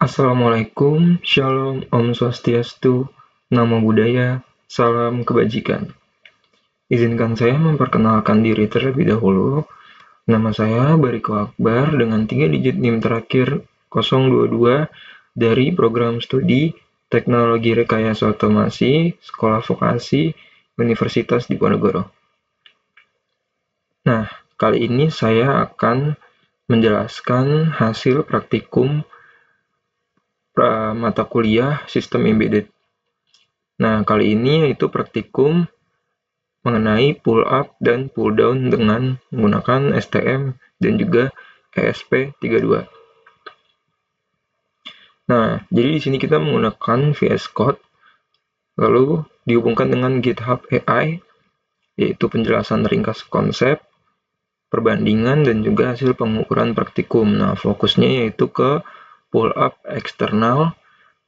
Assalamualaikum, Shalom, Om Swastiastu, Namo Buddhaya, Salam Kebajikan. Izinkan saya memperkenalkan diri terlebih dahulu. Nama saya Bariko Akbar dengan 3 digit NIM terakhir 022 dari program studi Teknologi Rekayasa Otomasi Sekolah Vokasi Universitas Diponegoro. Nah, kali ini saya akan menjelaskan hasil praktikum mata kuliah Sistem Embedded. Nah, kali ini yaitu praktikum mengenai pull up dan pull down dengan menggunakan STM dan juga ESP32. Nah, jadi di sini kita menggunakan VS Code, lalu dihubungkan dengan GitHub AI, yaitu penjelasan ringkas konsep, perbandingan, dan juga hasil pengukuran praktikum. Nah, fokusnya yaitu ke pull up eksternal,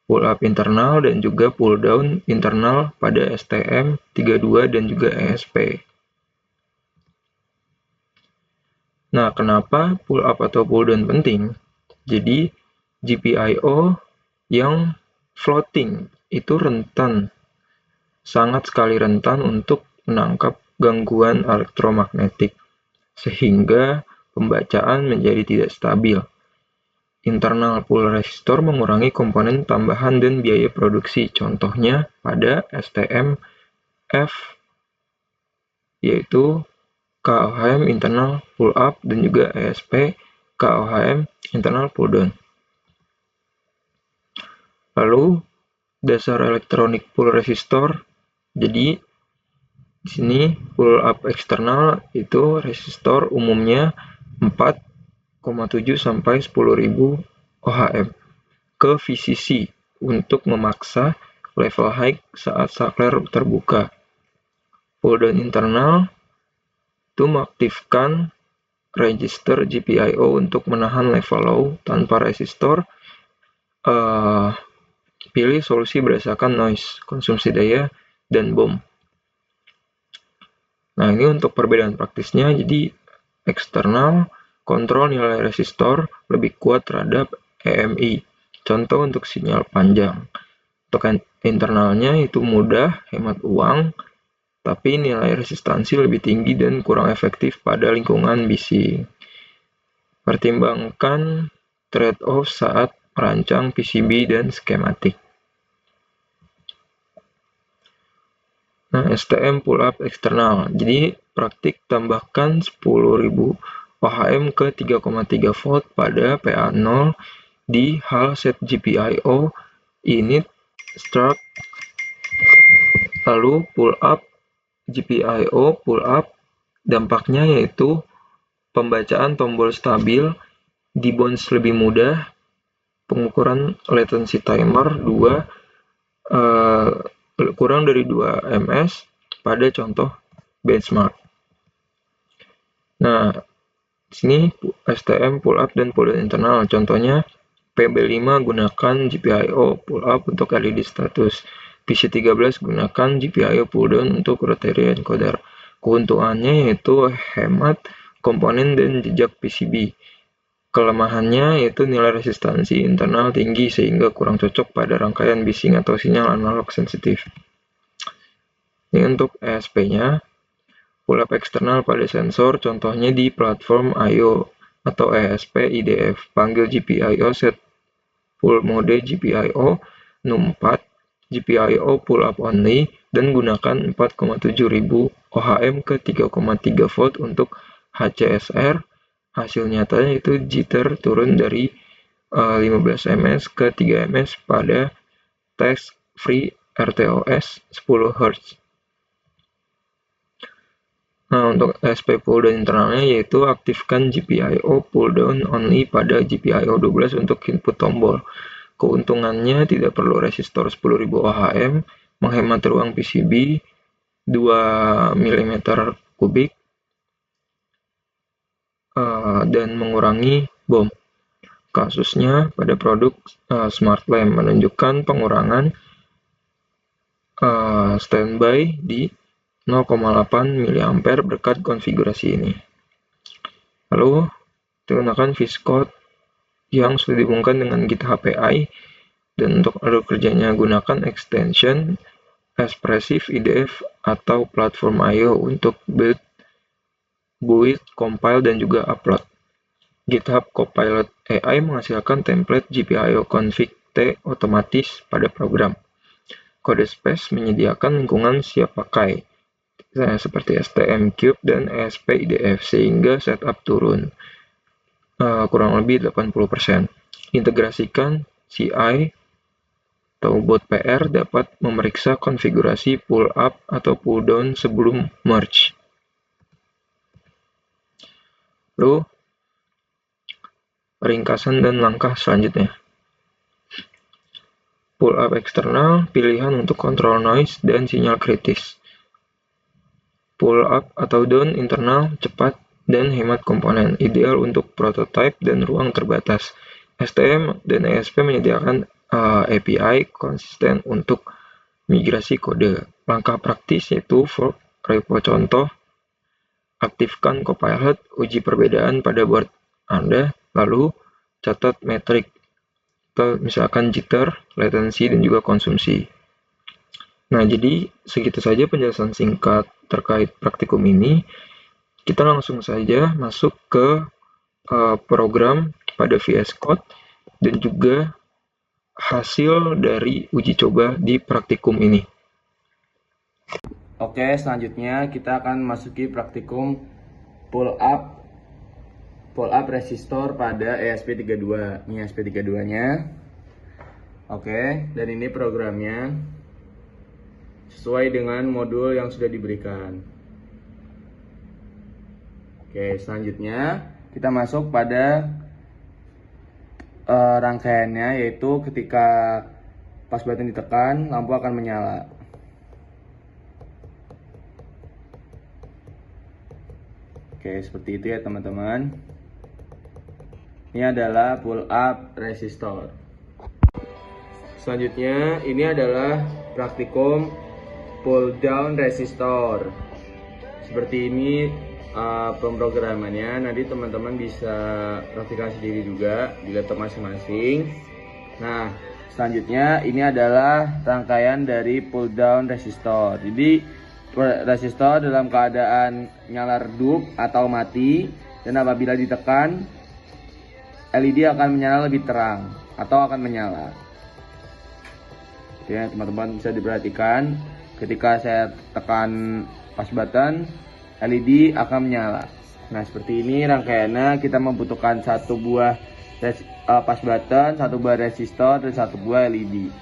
pull up internal, dan juga pull down internal pada STM32 dan juga ESP. Nah, kenapa pull up atau pull down penting? Jadi, GPIO yang floating itu sangat sekali rentan untuk menangkap gangguan elektromagnetik, sehingga pembacaan menjadi tidak stabil. Internal pull resistor mengurangi komponen tambahan dan biaya produksi, contohnya pada STM-F, yaitu KOHM internal pull up dan juga ESP KOHM internal pull down. Lalu dasar elektronik pull resistor, jadi di sini pull up eksternal itu resistor umumnya 4,7 sampai 10.000 ohm ke VCC untuk memaksa level high saat saklar terbuka. Pull down internal itu mengaktifkan register GPIO untuk menahan level low tanpa resistor. Pilih solusi berdasarkan noise, konsumsi daya, dan bom. Nah, ini untuk perbedaan praktisnya. Jadi, eksternal kontrol nilai resistor lebih kuat terhadap EMI. Contoh untuk sinyal panjang. Untuk internalnya itu mudah, hemat uang, tapi nilai resistansi lebih tinggi dan kurang efektif pada lingkungan bising. Pertimbangkan trade-off saat merancang PCB dan skematik. Nah, STM pull up eksternal. Jadi, praktik tambahkan 10.000 ohm ke 3,3 volt pada PA0 di hal set GPIO init start. Lalu pull up GPIO pull up, dampaknya yaitu pembacaan tombol stabil di bounce lebih mudah, pengukuran latency timer 2 kurang dari 2 ms pada contoh benchmark. Nah, di sini STM pull up dan pull down internal. Contohnya PB5 gunakan GPIO pull up untuk LED status. PC13 gunakan GPIO pull down untuk rotary encoder. Keuntungannya yaitu hemat komponen dan jejak PCB. Kelemahannya yaitu nilai resistansi internal tinggi sehingga kurang cocok pada rangkaian bising atau sinyal analog sensitif. Ini untuk ESP-nya. Pull up eksternal pada sensor, contohnya di platform I/O atau ESP IDF. Panggil GPIO set full mode GPIO NUM4 GPIO pull up only dan gunakan 4,7.000 ohm ke 3,3 volt untuk HCSR. Hasil nyatanya itu jitter turun dari 15 ms ke 3 ms pada test free RTOS 10 Hz. Nah, untuk ESP pull down internalnya yaitu aktifkan GPIO pull down only pada GPIO 12 untuk input tombol. Keuntungannya tidak perlu resistor 10.000 ohm, menghemat ruang PCB 2 mm kubik, dan mengurangi bom. Kasusnya pada produk Smart Lamp menunjukkan pengurangan standby di 0,8 mA berkat konfigurasi ini. Lalu, gunakan VS Code. Di yang sudah dihubungkan dengan GitHub API, dan untuk alur kerjanya gunakan extension Espressif IDF atau platform I/O untuk build, compile, dan juga upload. GitHub Copilot AI menghasilkan template GPIO config T otomatis pada program. Codespace menyediakan lingkungan siap pakai, seperti STM-Cube dan ESP-IDF, sehingga setup turun kurang lebih 80%. Integrasikan CI atau bot PR dapat memeriksa konfigurasi pull up atau pull down sebelum merge. Lalu, ringkasan dan langkah selanjutnya. Pull up eksternal, pilihan untuk kontrol noise dan sinyal kritis. Pull up atau down internal, cepat dan hemat komponen, ideal untuk prototype dan ruang terbatas. STM dan ESP menyediakan API konsisten untuk migrasi kode. Langkah praktis yaitu fork repo contoh, aktifkan Copilot, uji perbedaan pada board Anda, lalu catat metrik, atau misalkan jitter, latency, dan juga konsumsi. Nah, jadi segitu saja penjelasan singkat terkait praktikum ini. Kita langsung saja masuk ke program pada VS Code dan juga hasil dari uji coba di praktikum ini. Oke, selanjutnya kita akan masuki praktikum pull up resistor pada ESP32. Ini ESP32-nya. Oke, dan ini programnya sesuai dengan modul yang sudah diberikan. Oke, selanjutnya kita masuk pada rangkaiannya, yaitu ketika pas button ditekan, lampu akan menyala. Oke, seperti itu ya teman-teman. Ini adalah pull up resistor. Selanjutnya ini adalah praktikum pull down resistor. Seperti ini pemrogramannya. Nanti teman-teman bisa praktikkan sendiri juga di laptop masing-masing. Nah, selanjutnya ini adalah rangkaian dari pull down resistor. Jadi resistor dalam keadaan nyala redup atau mati, dan apabila ditekan LED akan menyala lebih terang atau akan menyala. Oke, teman-teman bisa diperhatikan ketika saya tekan pas button, LED akan menyala. Nah, seperti ini rangkaiannya. Kita membutuhkan satu buah pas button, satu buah resistor, dan satu buah LED.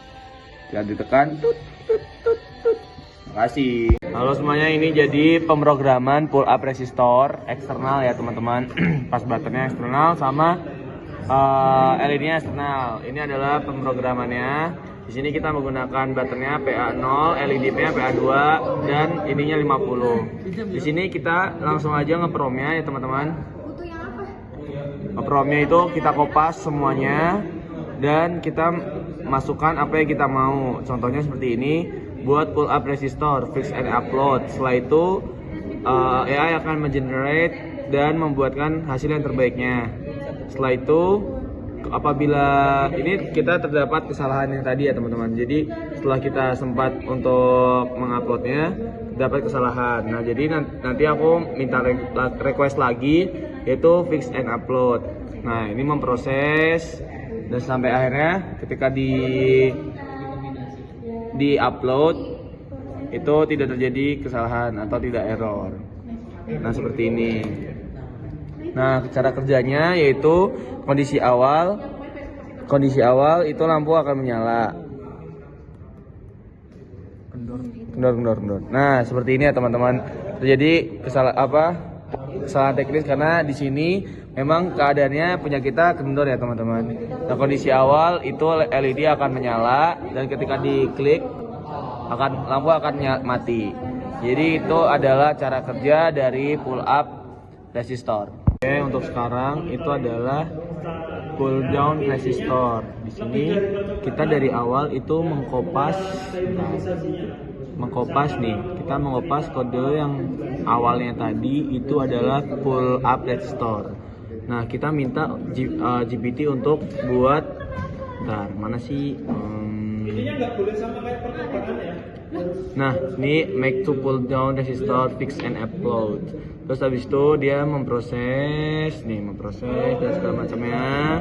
Tinggal ditekan, tut. Terima kasih. Halo semuanya, ini jadi pemrograman pull up resistor eksternal ya teman-teman. Pas buttonnya eksternal sama LED-nya eksternal. Ini adalah pemrogramannya. Di sini kita menggunakan buttonnya PA0, LED-nya PA2, dan ininya 50. Di sini kita langsung aja ngepromnya ya teman-teman. Ngepromnya itu kita kopas semuanya dan kita masukkan apa yang kita mau. Contohnya seperti ini, buat pull up resistor, fix and upload. Setelah itu AI akan mengenerate dan membuatkan hasil yang terbaiknya. Setelah itu, apabila ini kita terdapat kesalahan yang tadi ya teman-teman. Jadi setelah kita sempat untuk menguploadnya, dapat kesalahan. Nah, jadi nanti aku minta request lagi, yaitu fix and upload. Nah, ini memproses dan sampai akhirnya ketika di upload itu tidak terjadi kesalahan atau tidak error. Nah, seperti ini. Nah, cara kerjanya yaitu kondisi awal itu lampu akan menyala. Kendor. Nah, seperti ini ya teman-teman. Terjadi kesalahan teknis karena di sini memang keadaannya punya kita kendor ya teman-teman. Nah, kondisi awal itu LED akan menyala dan ketika diklik lampu akan mati. Jadi itu adalah cara kerja dari pull up resistor. Oke, untuk sekarang itu adalah pull down resistor. Di sini kita dari awal itu mengkopas nih. Kita mengopas kode yang awalnya tadi itu adalah pull up resistor. Nah, kita minta GPT untuk buat, bentar, mana sih? Ininya nggak boleh sama kayak percobaan ya. Nah, ini make to pull down resistor, fix and upload. Terus habis itu dia memproses dan segala macamnya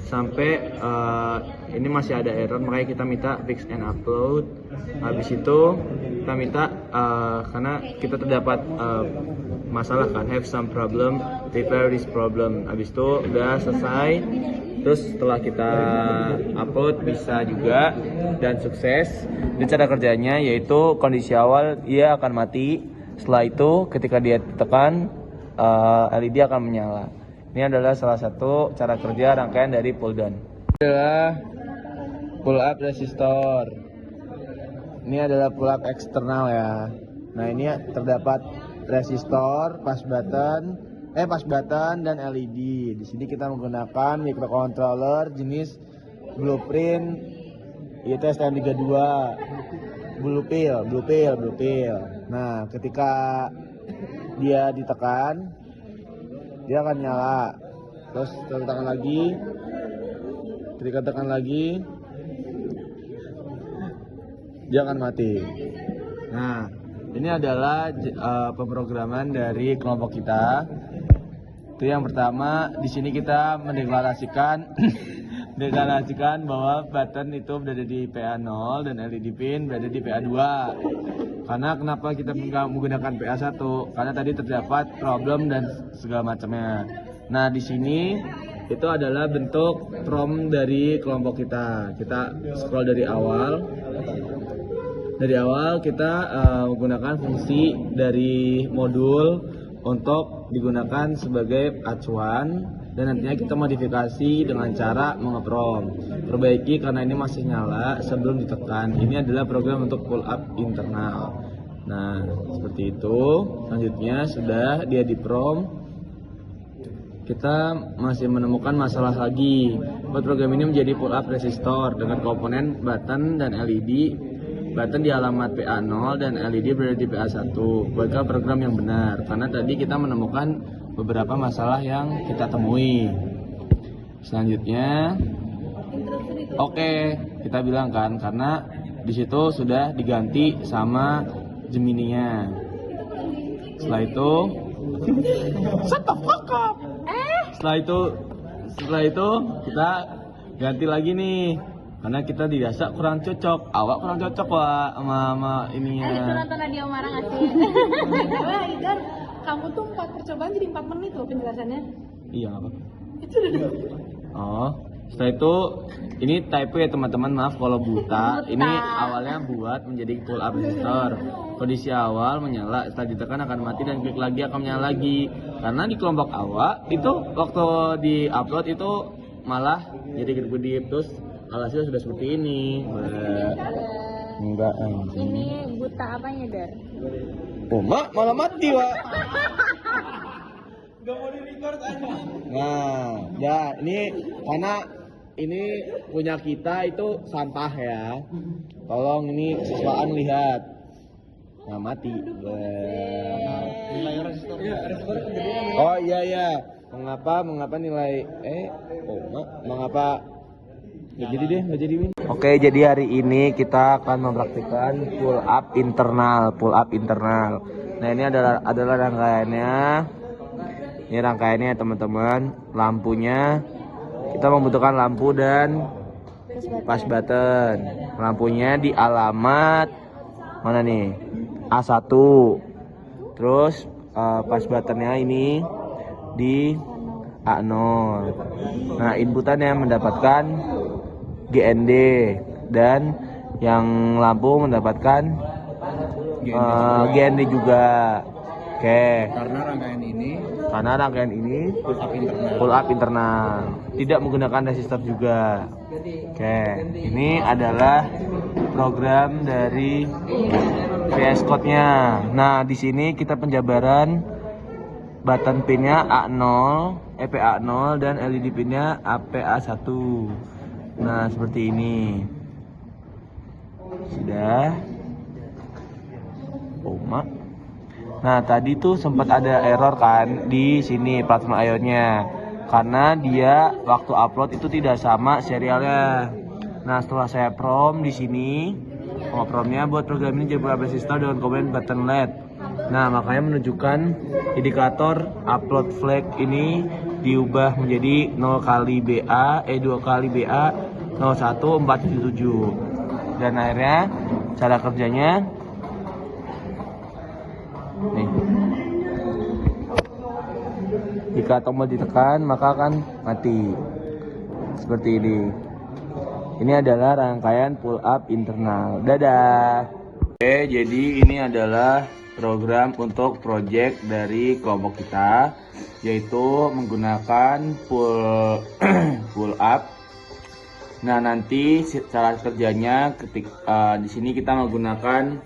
sampai ini masih ada error, makanya kita minta fix and upload. Habis itu kita minta karena kita terdapat masalah kan, have some problem, repair this problem. Habis itu udah selesai. Terus setelah kita upload bisa juga dan sukses. Dan cara kerjanya yaitu kondisi awal dia akan mati. Setelah itu ketika dia tekan LED akan menyala. Ini adalah salah satu cara kerja rangkaian dari pull down. Ini adalah pull up resistor. Ini adalah pull up eksternal ya. Nah, ini terdapat resistor, push button dan LED. Di sini kita menggunakan microcontroller jenis Blueprint yaitu STM32 Blue Pill. Nah, ketika dia ditekan dia akan nyala. Terus kita tekan lagi. Ketika tekan lagi dia akan mati. Nah, ini adalah pemrograman dari kelompok kita. Itu yang pertama, di sini kita mendeklarasikan bahwa button itu berada di PA0 dan LED pin berada di PA2. Karena kenapa kita menggunakan PA1? Karena tadi terdapat problem dan segala macamnya. Nah, di sini itu adalah bentuk prompt dari kelompok kita. Kita scroll dari awal. Dari awal kita menggunakan fungsi dari modul untuk digunakan sebagai acuan dan nantinya kita modifikasi dengan cara mengeprom. Perbaiki karena ini masih nyala sebelum ditekan. Ini adalah program untuk pull up internal. Nah, seperti itu. Selanjutnya sudah dia di prom. Kita masih menemukan masalah lagi. Buat program ini menjadi pull up resistor dengan komponen button dan LED. Button di alamat PA0 dan LED berada di PA1. Buatkan program yang benar karena tadi kita menemukan beberapa masalah yang kita temui. Selanjutnya oke, kita bilang kan karena di situ sudah diganti sama Gemini-nya. Setelah itu Setelah itu kita ganti lagi nih. Karena kita dirasa kurang cocok, awak kurang cocok lah sama ininya. Itu nonton Radio Marang nggak sih? Wah, Idan, kamu tuh 4 percobaan jadi 4 menit loh penjelasannya. Iya apa? Itu udah Oh, setelah itu ini typo ya teman-teman, maaf kalau buta. Ini awalnya buat menjadi pull up resistor. Kondisi awal menyala, setelah ditekan akan mati dan klik lagi akan menyala lagi. Karena di kelompok awal itu waktu di upload itu malah jadi kedip-kedip terus alhasil sudah seperti ini. Enggak anjing. Ini buta apanya, Dar? Oh, mak malah mati, Wak. Nggak mau di-record aja. Nah, ya ini karena ini punya kita itu sampah ya. Tolong ini siswaan lihat. Nah, mati. Nilai resistor. Iya, resistor kegedean. Oh iya. Mengapa nilai mengapa nggak jadi Win. Oke, jadi hari ini kita akan mempraktikkan pull up internal. Nah, ini adalah rangkaiannya. Ini rangkaiannya teman-teman. Lampunya kita membutuhkan lampu dan push button. Lampunya di alamat mana nih? A1. Terus push buttonnya ini di A0. Nah, inputannya mendapatkan GND dan yang lampu mendapatkan GND juga. Oke. Karena rangkaian ini pull up internal. Tidak menggunakan resistor juga. Oke. Ini adalah program dari VS Code-nya. Nah, di sini kita penjabaran button pinnya PA0 dan LED pinnya PA1. Nah, seperti ini. Sudah. Nah, tadi tuh sempat ada error kan di sini platform IO-nya. karena dia waktu upload itu tidak sama serialnya. Nah, setelah saya prom di sini, promnya buat program ini jadi resistor dengan komponen button LED. Nah, makanya menunjukkan indikator upload flag ini diubah menjadi 0 kali BA, 2 kali BA, 01477. Dan akhirnya cara kerjanya nih. Jika tombol ditekan maka akan mati. Seperti ini. Ini adalah rangkaian pull up internal. Dadah. Oke, jadi ini adalah program untuk project dari kelompok kita, yaitu menggunakan pull up. Nah, nanti cara kerjanya di sini kita menggunakan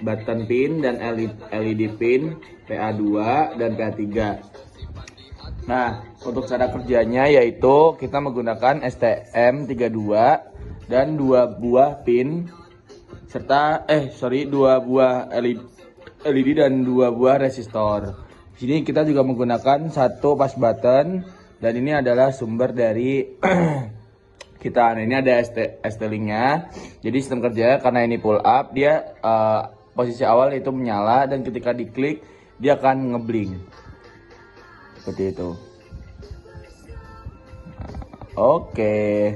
button pin dan LED pin PA2 dan PA3. Nah, untuk cara kerjanya yaitu kita menggunakan STM32 dan 2 buah pin serta 2 buah LED dan 2 buah resistor. Di sini kita juga menggunakan satu push button dan ini adalah sumber dari kita. Nah, ini ada ST-Link-nya. Jadi sistem kerja karena ini pull up, dia posisi awal itu menyala dan ketika diklik dia akan ngeblink. Seperti itu. Oke.